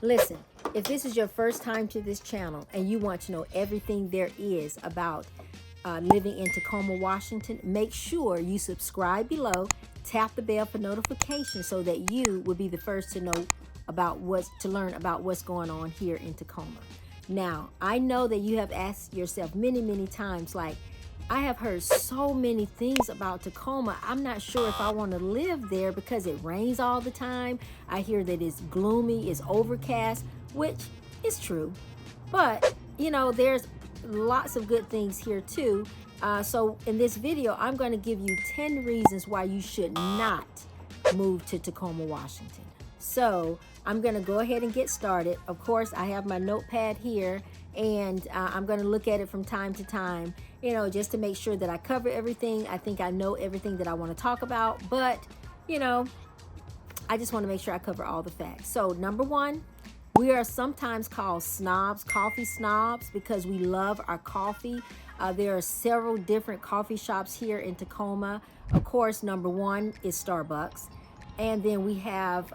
Listen, if this is your first time to this channel and you want to know everything there is about living in Tacoma, Washington, make sure you subscribe below, tap the bell for notifications so that you will be the first to know about learn about what's going on here in Tacoma. Now, I know that you have asked yourself many times, like, I have heard so many things about Tacoma. I'm not sure if I want to live there because it rains all the time. I hear that it's gloomy, it's overcast, which is true. But, you know, there's lots of good things here too. So in this video, I'm going to give you 10 reasons why you should not move to Tacoma, Washington. So I'm going to go ahead and get started. Of course, I have my notepad here, and I'm going to look at it from time to time, you know, just to make sure that I cover everything. I think I know everything that I want to talk about, but, you know, I just want to make sure I cover all the facts. So number one, we are sometimes called snobs, coffee snobs, because we love our coffee. There are several different coffee shops here in Tacoma. Of course, number one is Starbucks. And then we have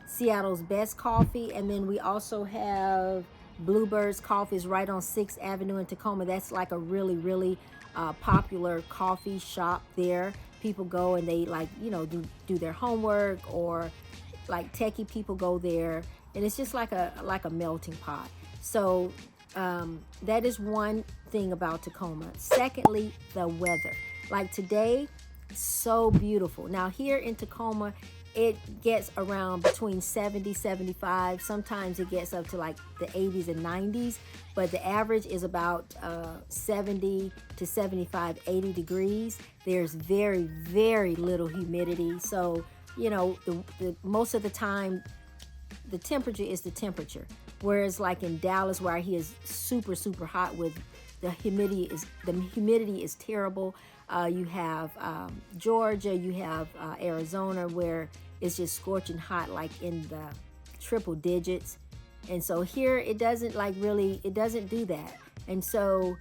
Seattle's Best Coffee. And then we also have Bluebird's Coffee is right on 6th Avenue in Tacoma. That's like a really popular coffee shop there. People go and they, like, you know, do their homework, or like techie people go there. And it's just like a melting pot. So that is one thing about Tacoma. Secondly, the weather. Like today, so beautiful. Now here in Tacoma, it gets around between 70, 75. Sometimes it gets up to like the 80s and 90s, but the average is about 70 to 75, 80 degrees. There's very little humidity. So, you know, the most of the time, the temperature is the temperature. Whereas like in Dallas, where he is super hot, with the humidity is terrible. You have Georgia, you have Arizona, where it's just scorching hot, like in the triple digits. And so here it doesn't do that. And so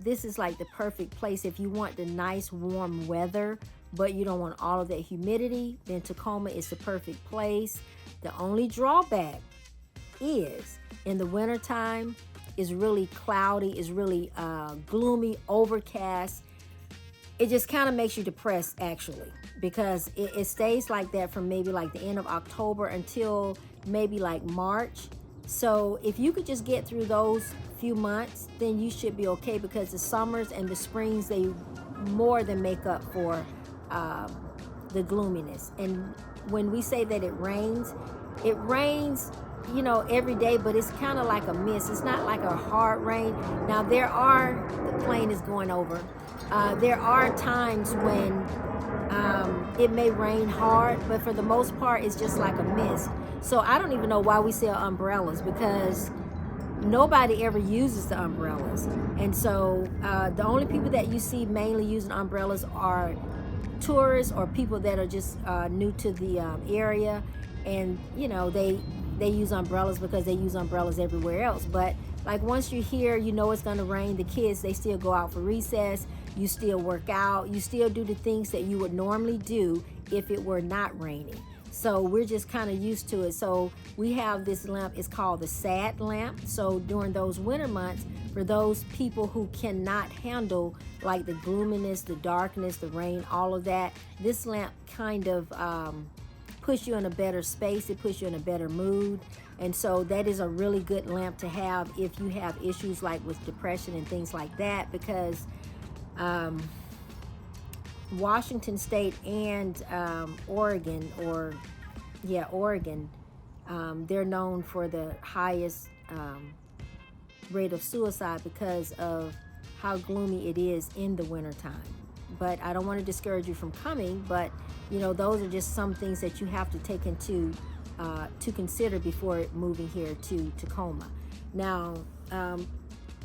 this is like the perfect place if you want the nice warm weather, but you don't want all of that humidity. Then Tacoma is the perfect place. The only drawback is in the wintertime, it's really cloudy, it's really gloomy, overcast. It just kind of makes you depressed, actually, because it stays like that from maybe like the end of October until maybe like March. So if you could just get through those few months, then you should be okay, because the summers and the springs, they more than make up for the gloominess. And when we say that it rains, you know, every day, but it's kind of like a mist. It's not like a hard rain. Now the plane is going over. There are times when it may rain hard, but for the most part, it's just like a mist. So I don't even know why we sell umbrellas, because nobody ever uses the umbrellas. And so the only people that you see mainly using umbrellas are tourists or people that are just new to the area. And, you know, they use umbrellas because they use umbrellas everywhere else. But like once you're here, you know it's going to rain. The kids, they still go out for recess. You still work out. You still do the things that you would normally do if it were not raining. So we're just kind of used to it. So we have this lamp. It's called the sad lamp. So during those winter months, for those people who cannot handle like the gloominess, the darkness, the rain, all of that, this lamp kind of puts you in a better space. It puts you in a better mood. And so that is a really good lamp to have if you have issues like with depression and things like that, because Washington State and Oregon, they're known for the highest rate of suicide because of how gloomy it is in the wintertime. But I don't want to discourage you from coming, but you know, those are just some things that you have to take into to consider before moving here to Tacoma. Now,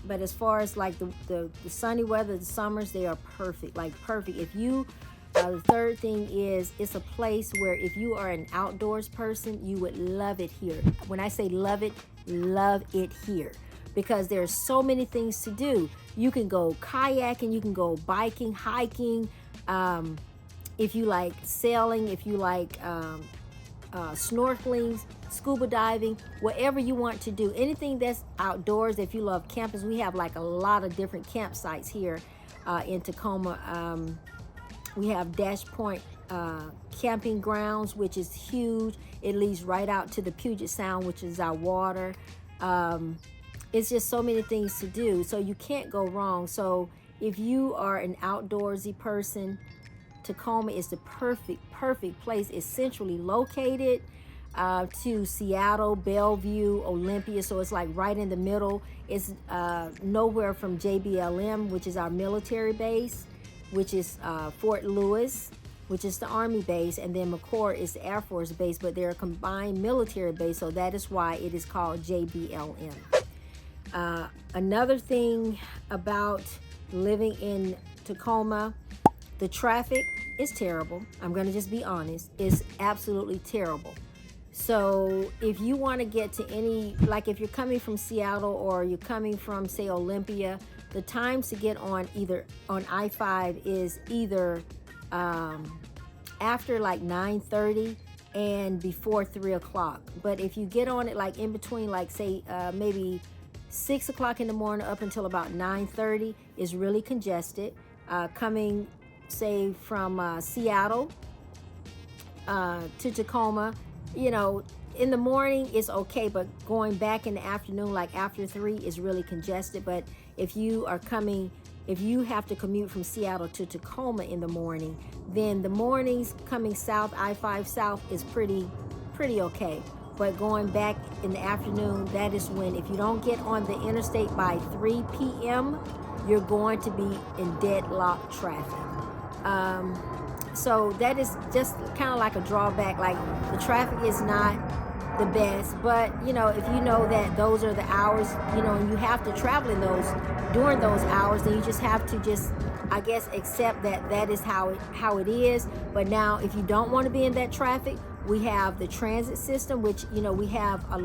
but as far as like the sunny weather, the summers, they are perfect, like perfect. If you, the third thing is, it's a place where if you are an outdoors person, you would love it here. When I say love it here, because there's so many things to do. You can go kayaking, you can go biking, hiking, if you like sailing, if you like snorkeling, scuba diving, whatever you want to do, anything that's outdoors. If you love campers, we have like a lot of different campsites here in Tacoma. We have Dash Point camping grounds, which is huge. It leads right out to the Puget Sound, which is our water. It's just so many things to do, so you can't go wrong. So if you are an outdoorsy person, Tacoma is the perfect place. It's centrally located to Seattle, Bellevue, Olympia, so it's like right in the middle. It's nowhere from JBLM, which is our military base, which is Fort Lewis, which is the Army base, and then McChord is the Air Force base, but they're a combined military base, so that is why it is called JBLM. Another thing about living in Tacoma, the traffic is terrible. I'm gonna just be honest, it's absolutely terrible. So if you want to get to any, like if you're coming from Seattle or you're coming from, say, Olympia, the times to get on either on I-5 is either after like 9:30 and before 3 o'clock. But if you get on it like in between, like say maybe 6 o'clock in the morning up until about 9:30 is really congested. Coming, say, from Seattle to Tacoma, you know, in the morning is okay, but going back in the afternoon, like after 3, is really congested. But if you are coming, if you have to commute from Seattle to Tacoma in the morning, then the mornings coming south, I-5 south, is pretty okay. But going back in the afternoon, that is when, if you don't get on the interstate by 3 p.m., you're going to be in deadlock traffic. So that is just kind of like a drawback. Like, the traffic is not the best, but you know, if you know that those are the hours, you know, and you have to travel in those during those hours, then you just have to just, I guess, accept that that is how it is. But now, if you don't want to be in that traffic, we have the transit system, which, you know, we have a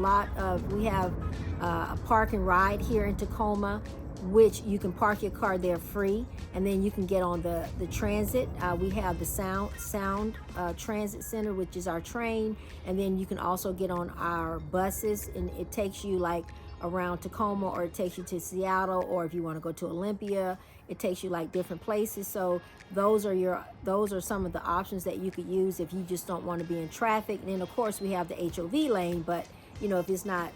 park and ride here in Tacoma, which you can park your car there free, and then you can get on the transit. We have the sound transit center, which is our train, and then you can also get on our buses, and it takes you like around Tacoma, or it takes you to Seattle, or if you want to go to Olympia, it takes you like different places. So those are some of the options that you could use if you just don't want to be in traffic. And then of course we have the HOV lane, but you know, if it's not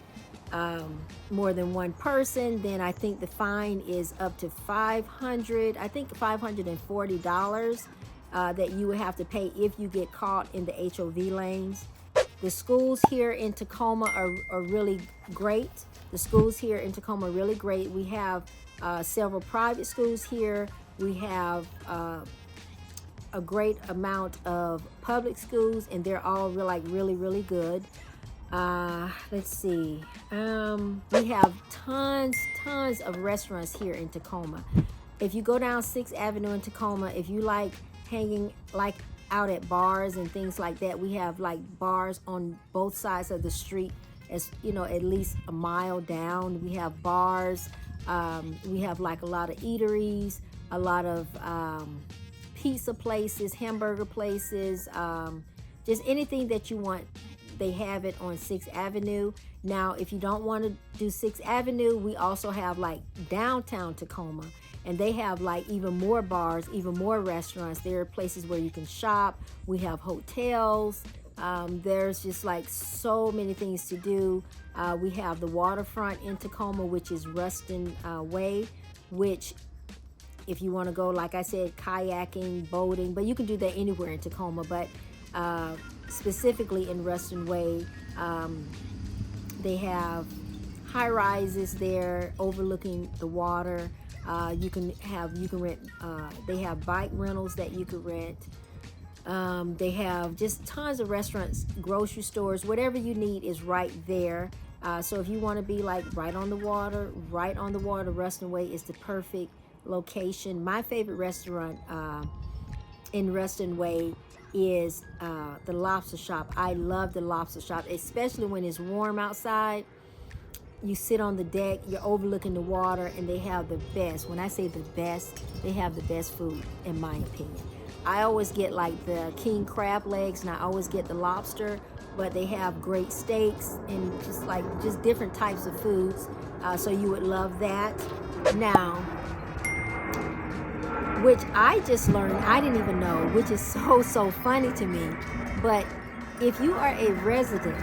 more than one person, then I think the fine is up to $540 that you would have to pay if you get caught in the HOV lanes. The schools here in Tacoma are really great. The schools here in Tacoma are really great. We have several private schools here. We have a great amount of public schools, and they're all really good. Let's see. We have tons of restaurants here in Tacoma. If you go down 6th Avenue in Tacoma, if you like hanging like out at bars and things like that, we have like bars on both sides of the street, as you know, at least a mile down. We have bars. We have like a lot of eateries, a lot of pizza places, hamburger places, just anything that you want. They have it on 6th Avenue. Now, if you don't want to do 6th Avenue, we also have like downtown Tacoma, and they have like even more bars, even more restaurants. There are places where you can shop. We have hotels. There's just like so many things to do. We have the waterfront in Tacoma, which is Ruston Way, which if you want to go, like I said, kayaking, boating, but you can do that anywhere in Tacoma, but specifically in Ruston Way, they have high rises there overlooking the water. You can rent, they have bike rentals that you can rent. They have just tons of restaurants, grocery stores, whatever you need is right there. So if you want to be like right on the water, Ruston Way is the perfect location. My favorite restaurant in Ruston Way is the Lobster Shop. I love the Lobster Shop, especially when it's warm outside. You sit on the deck, you're overlooking the water, and they have the best. When I say the best, they have the best food, in my opinion. I always get like the king crab legs, and I always get the lobster, but they have great steaks and just different types of foods. So you would love that. Now, which I just learned, I didn't even know, which is so funny to me. But if you are a resident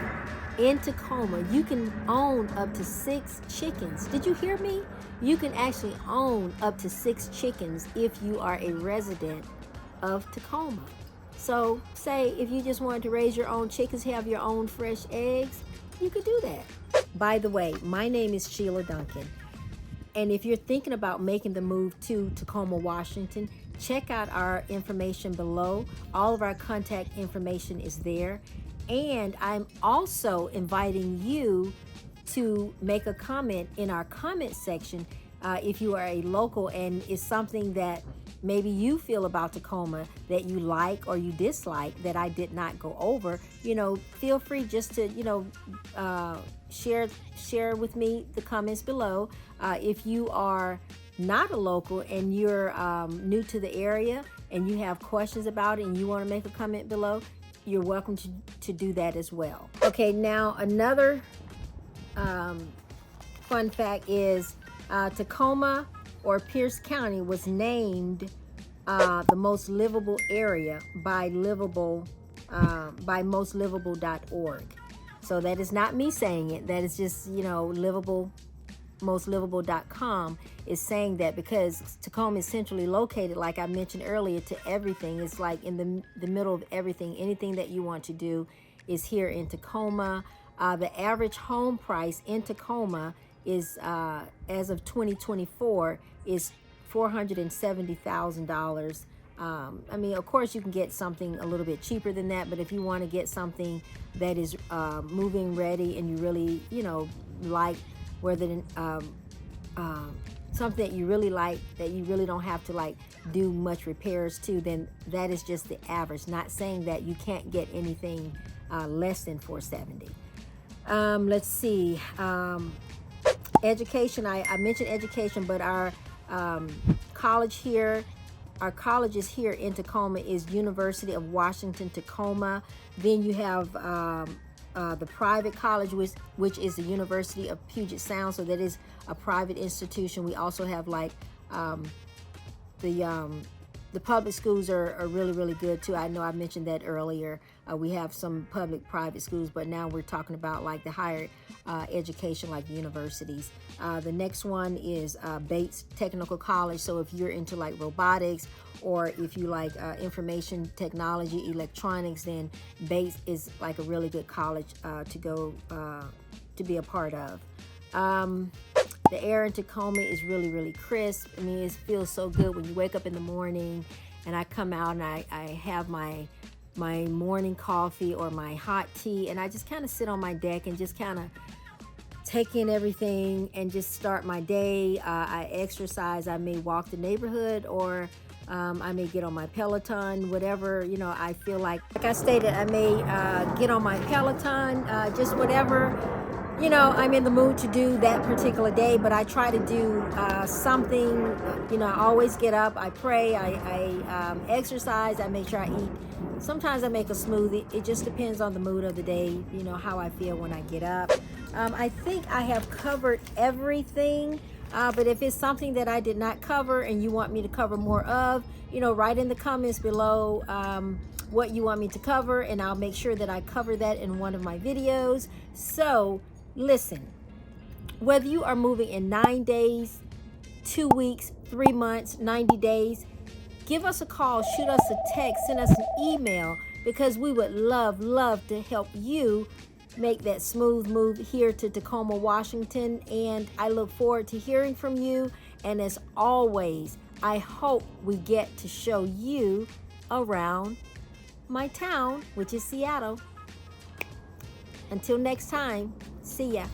in Tacoma, you can own up to 6 chickens. Did you hear me? You can actually own up to 6 chickens if you are a resident of Tacoma. So say if you just wanted to raise your own chickens, have your own fresh eggs, you could do that. By the way, my name is Sheila Duncan. And if you're thinking about making the move to Tacoma, Washington, check out our information below. All of our contact information is there. And I'm also inviting you to make a comment in our comment section if you are a local and it's something that maybe you feel about Tacoma that you like or you dislike that I did not go over. Feel free just to share with me the comments below. If you are not a local and you're new to the area and you have questions about it and you want to make a comment below, you're welcome to do that as well. Okay, now another fun fact is Tacoma or Pierce County was named the most livable area by Livable, by mostlivable.org. So that is not me saying it. That is just, Livable, mostlivable.com is saying that because Tacoma is centrally located, like I mentioned earlier, to everything. It's like in the middle of everything. Anything that you want to do is here in Tacoma. The average home price in Tacoma is, as of 2024, is $470,000. I mean, of course, you can get something a little bit cheaper than that, but if you want to get something that is move-in ready and you really, like, whether something that you really like, that you really don't have to like do much repairs to, then that is just the average. Not saying that you can't get anything less than $470,000. Let's see. Education. I mentioned education, but our college here. Our colleges here in Tacoma is University of Washington, Tacoma. Then you have the private college, which is the University of Puget Sound. So that is a private institution. We also have like the public schools are really, really good too. I know I mentioned that earlier. We have some public private schools, but now we're talking about like the higher education, like universities. The next one is Bates Technical College. So if you're into like robotics or if you like information technology, electronics, then Bates is like a really good college to go to be a part of. The air in Tacoma is really, really crisp. I mean, it feels so good when you wake up in the morning and I come out and I have my morning coffee or my hot tea, and I just kind of sit on my deck and just kind of take in everything and just start my day. I exercise. I may walk the neighborhood, or I may get on my Peloton, whatever, I feel like. Like I stated, I may get on my Peloton, just whatever, I'm in the mood to do that particular day. But I try to do something, I always get up, I pray, I exercise, I make sure I eat. Sometimes I make a smoothie. It just depends on the mood of the day, how I feel when I get up. I think I have covered everything. But if it's something that I did not cover and you want me to cover more of, write in the comments below what you want me to cover, and I'll make sure that I cover that in one of my videos. So listen, whether you are moving in 9 days, 2 weeks, 3 months, 90 days, give us a call, shoot us a text, send us an email, because we would love to help you make that smooth move here to Tacoma, Washington. And I look forward to hearing from you. And as always, I hope we get to show you around my town, which is Seattle. Until next time, see ya.